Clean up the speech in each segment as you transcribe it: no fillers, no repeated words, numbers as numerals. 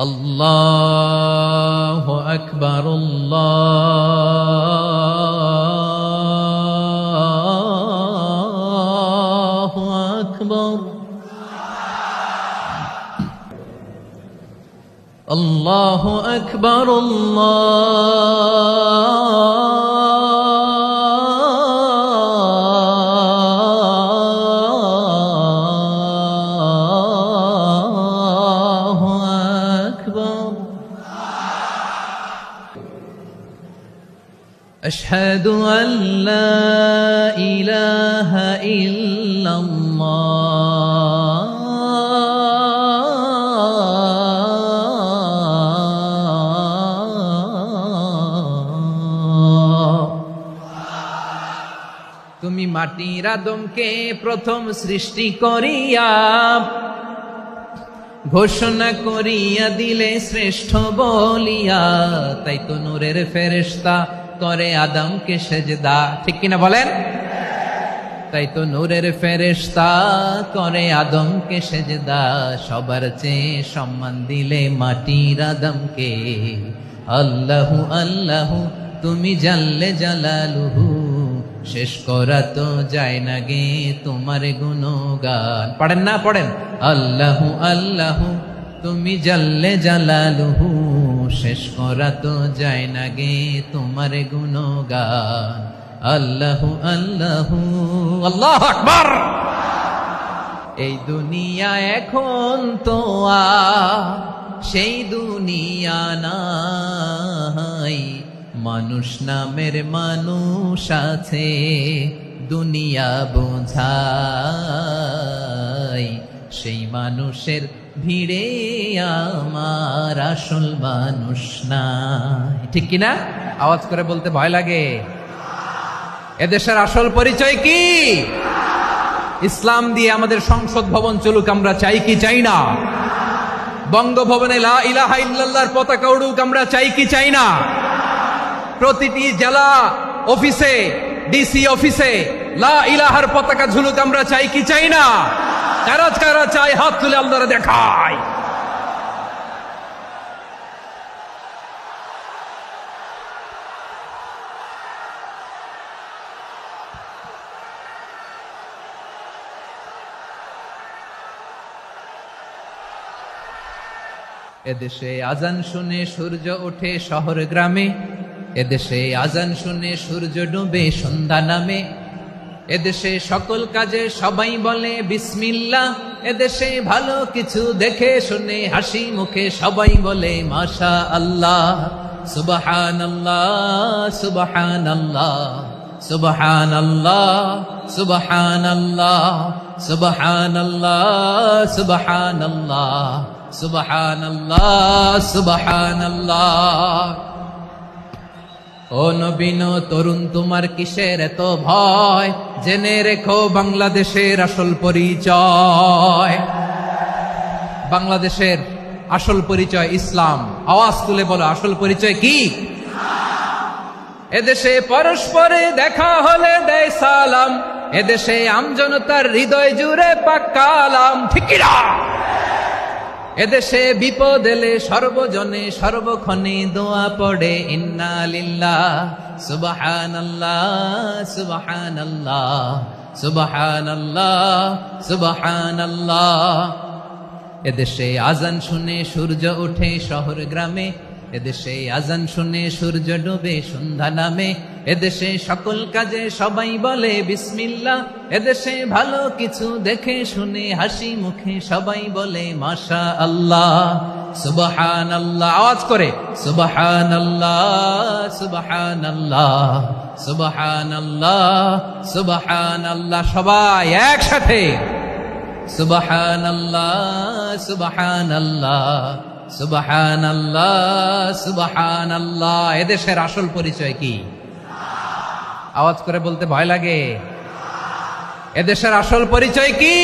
আল্লাহু আকবার, আল্লাহু আকবার, আল্লাহু আকবার, আল্লাহু আকবার। আশহাদু আল্লা ইলাহা ইল্লাল্লাহ, তুমি মাটির আদমকে প্রথম সৃষ্টি করিয়া ঘোষণা করিয়া দিলে শ্রেষ্ঠ বলিয়া, তাই তো নূরের ফেরেশতা করে আদমকে সেজদা। ঠিক কিনা বলেন? তাই তো নূরের ফেরেশতা করে আদমকে সেজদা, সবার চেয়ে সম্মান দিলে মাটির আদমকে। আল্লাহু আল্লাহু তুমি জাল্লে জালালুহু, শেষ করা তো যায় না গে তোমার গুণগান। পড়েন না? পড়েন। আল্লাহু আল্লাহু তুমি জাল্লে জালালুহু, শেষ করা তো যায় না গে তোমার গুণগান। আল্লাহু আল্লাহু, আল্লাহু আকবার। এই দুনিয়া এখন তো সেই দুনিয়া নাই, মানুষ নামের মানুষ আছে দুনিয়া বোঝাই, সেই মানুষের ভিড়ে আমার আসল মানুষ নাই। ঠিক কিনা? আওয়াজ করে বলতে ভয় লাগে। এদেশের আসল পরিচয় কি? ইসলাম দিয়ে আমাদের সংসদ ভবন চলুক, আমরা চাই কি চাই না? বঙ্গভবনে লা ইলাহা ইল্লাল্লাহর পতাকা উড়ুক, আমরা চাই কি চাই না? প্রতিটি জেলা অফিসে, ডিসি অফিসে লা ইলাহার পতাকা ঝুলুক, আমরা চাই কি চাই না? কারা কারা চাই হাত তুলে আল্লাহরে দেখায়। এদেশে আজান শুনে সূর্য ওঠে শহর গ্রামে, এদেশে আজান শুনে সূর্য ডুবে সন্ধ্যা নামে, এদেশে সকল কাজে সবাই বলে বিসমিল্লাহ, এদেশে ভালো কিছু দেখে শুনে হাসি মুখে সবাই বলে মাশা আল্লাহ। সুবহানাল্লাহ সুবহানাল্লাহ সুবহানাল্লাহ সুবহানাল্লাহ সুবহানাল্লাহ সুবহানাল্লাহ সুবহানাল্লাহ সুবহানাল্লাহ। ও নবীন তরুণ তোমার কিসের এত ভয়, জেনে রেখো বাংলাদেশের আসল পরিচয়। বাংলাদেশের আসল পরিচয় ইসলাম। আওয়াজ তুলে বলো, আসল পরিচয় কি? এদেশে পরস্পরে দেখা হলে দেয় সালাম, এদেশে আমজনতার হৃদয় জুড়ে পাক্কালাম। ঠিক কি না? এদেশে বিপদ এলে সর্বজনে সর্বক্ষণে দোয়া পড়ে ইন্না লিল্লাহ সুবহানাল্লাহ সুবহানাল্লাহ সুবহানাল্লাহ সুবহানাল্লাহ। এদেশে আজান শুনে সূর্য ওঠে শহর গ্রামে, এদেশে আজান শুনে সূর্য ডুবে সন্ধ্যা নামে, এদেশে সকল কাজে সবাই বলে বিসমিল্লাহ, এদেশে ভালো কিছু দেখে শুনে হাসি মুখে সবাই বলে মাশা আল্লাহ। সুবহানাল্লাহ, আওয়াজ করে সুবহানাল্লাহ সুবহানাল্লাহ সুবহানাল্লাহ সুবহানাল্লাহ। সবাই একসাথে সুবহানাল্লাহ সুবহানাল্লাহ সুবহানাল্লাহ সুবহানাল্লাহ। এদেশের আসল পরিচয় কি? আওয়াজ করে বলতে ভয় লাগে। এদেশের আসল পরিচয় কি?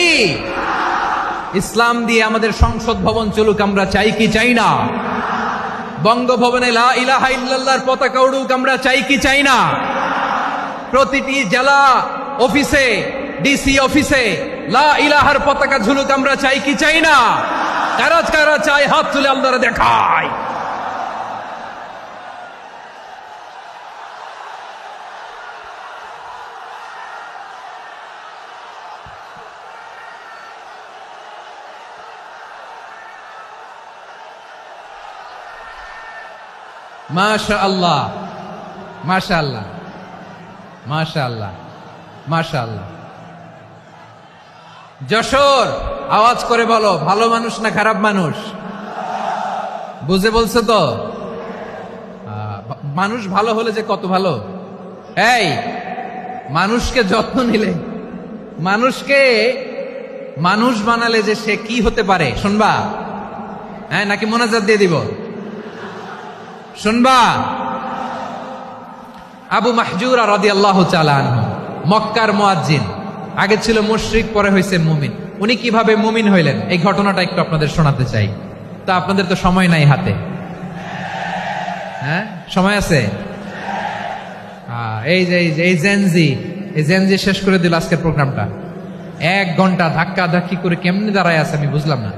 ইসলাম দিয়ে আমাদের সংসদ ভবন চলুক, আমরা চাই কি চাই না? বঙ্গভবনে লা ইলাহা ইল্লাল্লাহর পতাকা উড়ুক, আমরা চাই কি চাই না? প্রতিটি জেলা অফিসে, ডিসি অফিসে লা ইলাহার পতাকা ঝুলুক, আমরা চাই কি চাই না? কারা কারা চাই হাত তুলে আল্লাহরে দেখায়। মাশাআল্লাহ, মাশাআল্লাহ, মাশাআল্লাহ, মাশাআল্লাহ। যশোর, আওয়াজ করে বলো, ভালো মানুষ না খারাপ মানুষ? বুঝে বলছো তো? মানুষ ভালো হলে যে কত ভালো। এই মানুষকে যত্ন নিলে, মানুষকে মানুষ বানালে যে সে কি হতে পারে শুনবা? হ্যাঁ, নাকি মোনাজাত দিয়ে দিব? শুনবা? আবু মাহজুরা রাদিয়াল্লাহু তাআলা আনহু, মক্কার মুয়াজ্জিন, আগে ছিল মুশরিক, পরে হয়েছে মুমিন। উনি কিভাবে মুমিন হইলেন এই ঘটনাটা একটু আপনাদের শোনাতে চাই। তা আপনাদের তো সময় নাই হাতে। হ্যাঁ, সময় আছে? এই জেনজি শেষ করে দিল আজকের প্রোগ্রামটা। 1 ঘন্টা ধাক্কা ধাক্কি করে কেমনি দাঁড়ায় আছে আমি বুঝলাম না।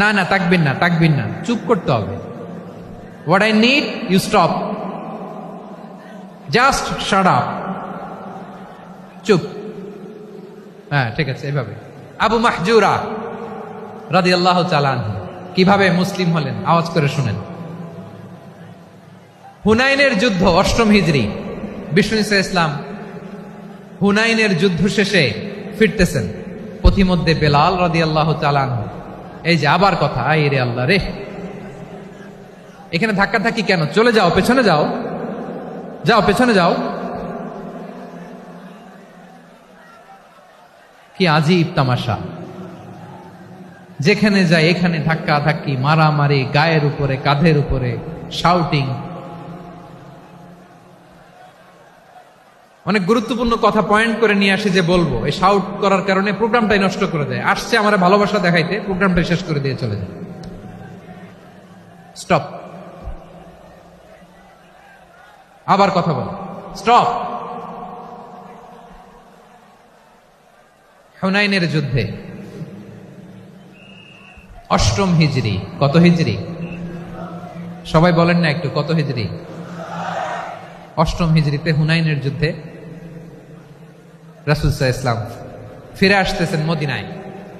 না না, তাকবির না, তাকবির না, চুপ করতে হবে। What I need, you stop. Just shut up. চুপ। হ্যাঁ, ঠিক আছে, এভাবে। আবু মাহজুরা রাদিয়াল্লাহু তাআলা আনহু কিভাবে মুসলিম হলেন আওয়াজ করে শুনেন। হুনাইনের যুদ্ধ 8ম হিজরি, বিষ্ণু ইসলাম হুনাইনের যুদ্ধ শেষে ফিরতেছেন। পথিমধ্যে বেলাল রাদিয়াল্লাহু তাআলা আনহু, এই যে আবার কথা, আই রে আল্লাহ রে, এখানে ধাক্কা ধাক্কি কেন? চলে যাও, পেছনে যাও, যাও পেছনে যাও। কি আজীব তামাশা! যেখানে যায় এখানে ধাক্কা ধাক্কি, মারামারি, গায়ের উপরে, কাঁধের উপরে, শাউটিং। অনেক গুরুত্বপূর্ণ কথা পয়েন্ট করে নিয়ে আসি যে বলবো, এই শাউট করার কারণে প্রোগ্রামটাই নষ্ট করে দেয়। আসছে আমার ভালোবাসা দেখাইতে, প্রোগ্রামটাই শেষ করে দিয়ে চলে যায়। স্টপ। আবার কথা বল, স্টপ। হুনাইনের যুদ্ধে 8ম হিজরি, কত হিজরি? সবাই বলেন না একটু, কত হিজরি? 8ম হিজরিতে হুনাইনের যুদ্ধে রাসূল সাল্লাল্লাহু আলাইহি ওয়াসাল্লাম ফিরে আসতেছেন মদিনায়।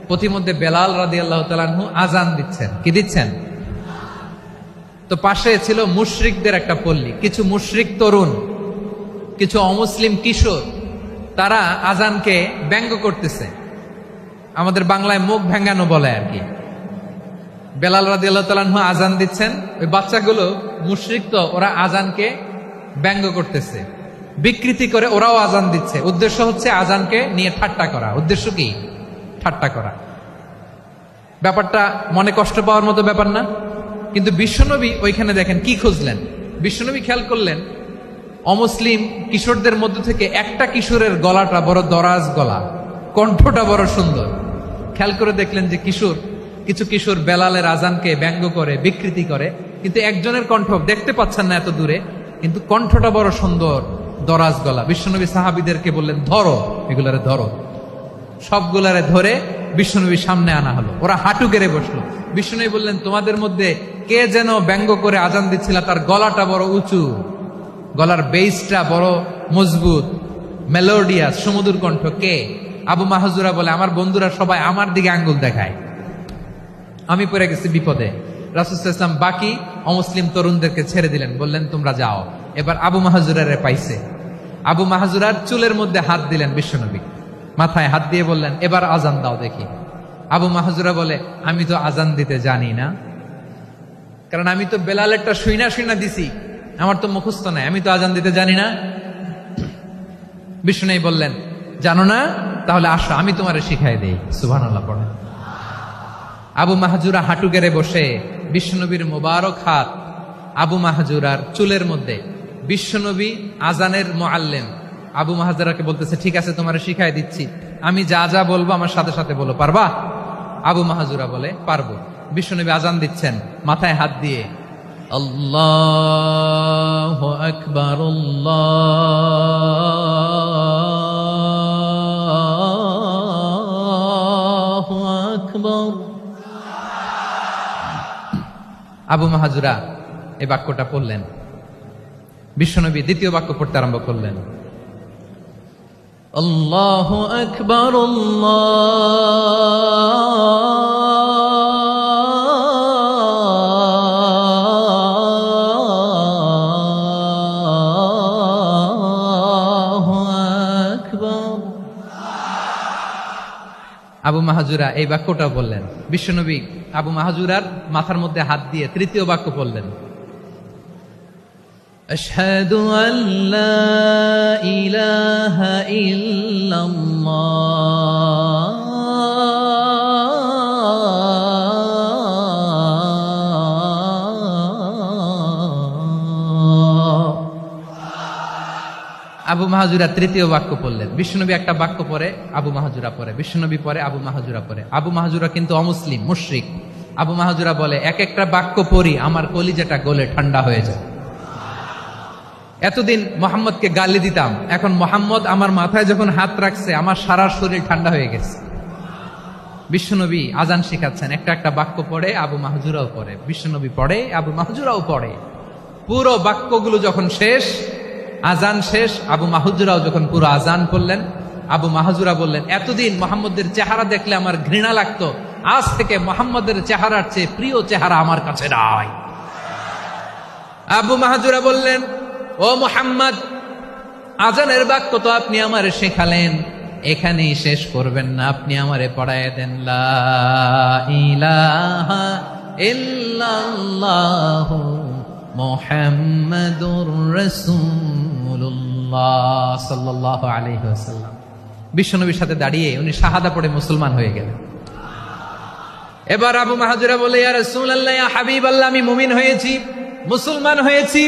পথিমধ্যে বেলাল রাদিয়াল্লাহু তাআলা আনহু আজান দিচ্ছেন। কি দিচ্ছেন? তো পাশে ছিল মুশরিকদের একটা পল্লী, কিছু মুশরিক তরুণ, কিছু অমুসলিম কিশোর, তারা আজানকে ব্যঙ্গ করতেছে। আমাদের বাংলায় মুখ ভেঙ্গানো বলে আর কি। বেলাল রাদিয়াল্লাহু তাআলা আনহু আজান দিচ্ছেন, ওই বাচ্চাগুলো মুশরিক, তো ওরা আজানকে ব্যঙ্গ করতেছে, বিকৃতি করে ওরাও আজান দিচ্ছে। উদ্দেশ্য হচ্ছে আজানকে নিয়ে ঠাট্টা করা। উদ্দেশ্য কি? ঠাট্টা করা। ব্যাপারটা মনে কষ্ট পাওয়ার মতো ব্যাপার না? কিন্তু বিশ্বনবী ওইখানে দেখেন কি খুঁজলেন। বিশ্বনবী খেয়াল করলেন অমুসলিম কিশোরদের মধ্য থেকে একটা কিশোরের গলাটা বড় দরাজ গলা, কণ্ঠটা বড় সুন্দর। খেয়াল করে দেখলেন যে কিছু কিশোর বেলালের আজানকে ব্যঙ্গ করে, বিকৃতি করে, কিন্তু একজনের কণ্ঠ দেখতে পাচ্ছেন না এত দূরে, কিন্তু কণ্ঠটা বড় সুন্দর, দরাজ গলা। বিশ্বনবী সাহাবীদেরকে বললেন, ধরো এগুলারে, ধরো। সবগুলারে ধরে বিশ্বনবীর সামনে আনা হলো। ওরা হাঁটু গেড়ে বসলো। বিশ্বনবী বললেন, তোমাদের মধ্যে কে যেন ব্যঙ্গ করে আজান দিচ্ছিল, তার গলাটা বড় উঁচু, গলার বেসটা বড় মজবুত, মেলোডিয়াস, সুমধুর কণ্ঠ। কে? আবু মাহজুরা বলে, আমার বন্ধুরা সবাই আমার দিকে আঙ্গুল দেখায়, আমি পড়ে গেছি বিপদে। রাসূল সাল্লাল্লাহু আলাইহি ওয়াসাল্লাম বাকি অমুসলিম তরুণদেরকে ছেড়ে দিলেন, বললেন তোমরা যাও। এবার আবু মাহজুরারে পাইছে। আবু মাহজুরার চুলের মধ্যে হাত দিলেন বিশ্বনবী, মাথায় হাত দিয়ে বললেন, এবার আজান দাও দেখি। আবু মাহজুরা বলে, আমি তো আজান দিতে জানি না, কারণ আমি তো বেলালেরটা শুইনা দিছি, আমার তো মুখস্থ নাই, আমি তো আজান দিতে জানি না। বিশ্বনবী বললেন, জানো না? তাহলে আসো, আমি তোমারে শিখাই দেই। সুবহানাল্লাহ পড়ো। আবু মাহজুরা হাঁটু গেড়ে বসে, বিশ্বনবীর মোবারক হাত আবু মাহজুরার চুলের মধ্যে। বিশ্বনবী আজানের মুআল্লিম আবু মাহজুরাকে বলতেছে, ঠিক আছে তোমারে শিখাই দিচ্ছি, আমি যা যা বলবো আমার সাথে সাথে বলো, পারবা? আবু মাহজুরা বলে, পারবো। বিশ্বনবী আজান দিচ্ছেন, মাথায় হাত দিয়ে আল্লাহু আকবার, আল্লাহু আকবার। আবু মাহাজুরা এই বাক্যটা পড়লেন। বিশ্বনবী দ্বিতীয় বাক্য পড়তে আরম্ভ করলেন, আল্লাহু আকবার, আল্লাহু আকবার। আবু মাহাজুরা এই বাক্যটাও বললেন। বিশ্বনবী আবু মাহাজুরার মাথার মধ্যে হাত দিয়ে তৃতীয় বাক্য বললেন, আশহাদু আল্লা ইলাহা ইল্লাল্লাহ আবু মাহাজুরা তৃতীয় বাক্য পড়লেন। বিশ্বনবী একটা বাক্য পরে আবু মাহাজুরা পরে, বিশ্বনবী পরে আবু মাহাজুরা পরে। আবু মাহাজুরা কিন্তু অমুসলিম, মুশরিক। আবু মাহাজুরা বলে, এক একটা বাক্য পড়ি আমার কলিজাটা গলে ঠান্ডা হয়ে যায়। এতদিন মোহাম্মদকে গালি দিতাম, এখন মোহাম্মদ আমার মাথায় যখন হাত রাখছে আমার সারা শরীর ঠান্ডা হয়ে গেছে। বিশ্বনবী আজান শিখাচ্ছেন, একটা একটা বাক্য পড়ে আবু মাহাজুরাও পড়ে, বিশ্বনবী পড়ে আবু মাহাজুরাও পড়ে। পুরো বাক্যগুলো যখন শেষ, আজান শেষ, আবু মাহাজুরাও যখন পুরো আজান পড়লেন, আবু মাহাজুরা বললেন, এতদিন মোহাম্মদের চেহারা দেখলে আমার ঘৃণা লাগতো, আজ থেকে মোহাম্মদের চেহারার চেয়ে প্রিয় চেহারা আমার কাছে নাই। আবু মাহাজুরা বললেন, ও মুহাম্মদ, আজানের বাক্য তো আপনি আমারে শেখালেন, এখানেই শেষ করবেন না, আপনি আমারে পড়ায় দেন, লা ইলাহা ইল্লাল্লাহু মুহাম্মাদুর রাসূলুল্লাহ সাল্লাল্লাহু আলাইহি ওয়াসাল্লাম। বিশ্বনবীর সাথে দাঁড়িয়ে উনি শাহাদা পড়ে মুসলমান হয়ে গেলেন। এবার আবু মাহাজুরা বলে, ইয়া রাসূলুল্লাহ, ইয়া হাবিবাল্লাহ, আমি মুমিন হয়েছি, মুসলমান হয়েছি,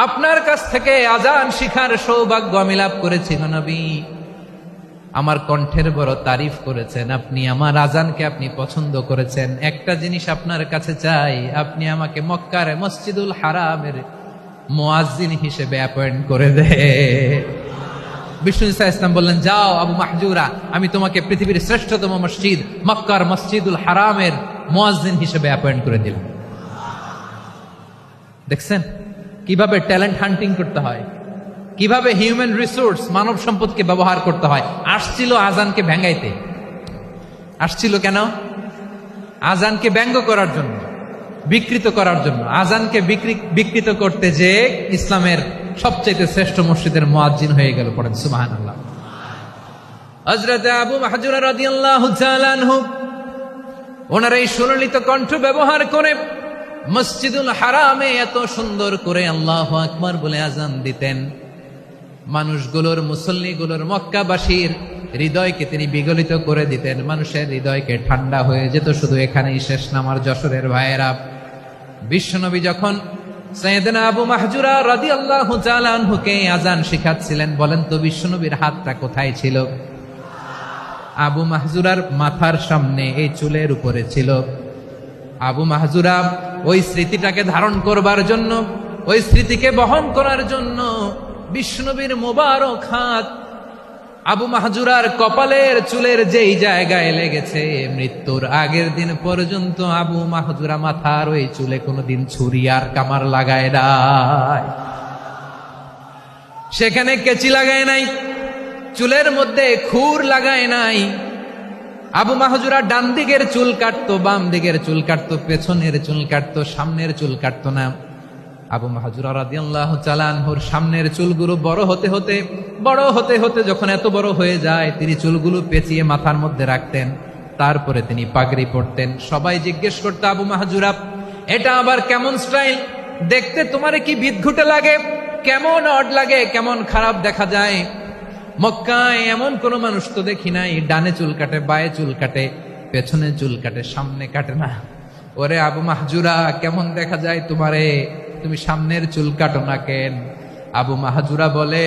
আপনার কাছ থেকে আজান শিখার সৌভাগ্য আমি লাভ করেছি। নবী আমার কণ্ঠের বড় তারিফ করেছেন, আপনি আমার আজানকে আপনি পছন্দ করেছেন। একটা জিনিস আপনার কাছে চাই, আপনি আমাকে মক্কার মসজিদুল হারামের মুয়াজ্জিন হিসেবে অ্যাপয়েন্ট করে দে। বিষ্ণু ইসলাম বললেন, যাও আবু মাহজুরা, আমি তোমাকে পৃথিবীর শ্রেষ্ঠতম মসজিদ মক্কার মসজিদুল হারামের মুয়াজ্জিন হিসেবে অ্যাপয়েন্ট করে দিলাম। দেখছেন কিভাবে ট্যালেন্ট হান্টিং করতে হয়, কিভাবে হিউম্যান রিসোর্স মানব সম্পদকে ব্যবহার করতে হয়। আসছিল আজানকে ভেঙ্গাইতে, আসছিল কেন? আজানকে ব্যঙ্গ করার জন্য, বিকৃত করার জন্য। আজানকে বিকৃত করতে যে ইসলামের সবচেয়ে শ্রেষ্ঠ মসজিদের মুয়াজ্জিন হয়ে গেল। পড়েন সুবহানাল্লাহ। হযরত আবু মাহজুরা রাদিয়াল্লাহু তাআলা আনহু ওনার এই সুললিত কণ্ঠ ব্যবহার করে মসজিদুল হারামে এত সুন্দর করে আল্লাহু আকবার বলে আজান দিতেন। মানুষগুলোর, মুসল্লিগুলোর, মক্কাবাসীর হৃদয়কে তিনি বিগলিত করে দিতেন, মানুষের হৃদয়কে ঠান্ডা হয়ে যেত। শুধু এখানেই শেষ না আমার যশোরের ভাইয়েরা। বিশ্বনবী যখন সাইয়েদনা আবু মাহজুরা রাদিয়াল্লাহু তাআলা আনহুকে আজান শিখাচ্ছিলেন, বলেন তো বিশ্বনবীর হাতটা কোথায় ছিল? আবু মাহজুরার মাথার সামনে, এই চুলের উপরে ছিল। আবু মাহজুরা ওই স্মৃতিটাকে ধারণ করবার জন্য, ওই স্মৃতিকে বহন করার জন্য বিশ্বনবীর মোবারক হাত আবু মাহজুরার কপালের চুলের যেই জায়গায় লেগেছে, মৃত্যুর আগের দিন পর্যন্ত আবু মাহজুরা মাথার ওই চুলে কোনোদিন ছুরি আর কামার লাগায় নাই, সেখানে কেচি লাগায় নাই, চুলের মধ্যে খুর লাগায় নাই। আবু মাহজুরা ডান দিকের চুল কাটতো, বাম দিকের চুল কাটতো, পেছনের চুল কাটতো, সামনের চুল কাটতো না। আবু মাহজুরা রাদিয়াল্লাহু তাআলা আনহুর সামনের চুলগুলো বড় হতে হতে যখন এত বড় হয়ে যায়, তিনি চুলগুলো পেঁচিয়ে মাথার মধ্যে রাখতেন, তারপরে তিনি পাগড়ি পরতেন। সবাই জিজ্ঞেস করতো, আবু মাহজুরা, এটা আবার কেমন স্টাইল? দেখতে তোমার কি বিদঘুটে লাগে? কেমন অড লাগে? কেমন খারাপ দেখা যায়? মক্কায় এমন কোন মানুষ তো দেখি নাই, ডানে চুল কাটে, বায়ে চুল কাটে, পেছনে চুল কাটে, সামনে কাটে না। ওরে আবু মাহজুরা, কেমন দেখা যায় তোমারে? তুমি সামনের চুল কাটো না কেন? আবু মাহজুরা বলে,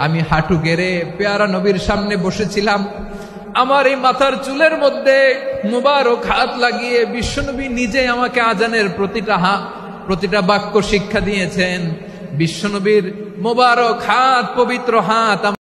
আমি হাঁটু গেড়ে পেয়ারা নবীর সামনে বসেছিলাম, আমার এই মাথার চুলের মধ্যে মুবারক হাত লাগিয়ে বিশ্বনবী নিজে আমাকে আজানের প্রতিটা বাক্য শিক্ষা দিয়েছেন। বিশ্বনবীর মুবারক হাত, পবিত্র হাত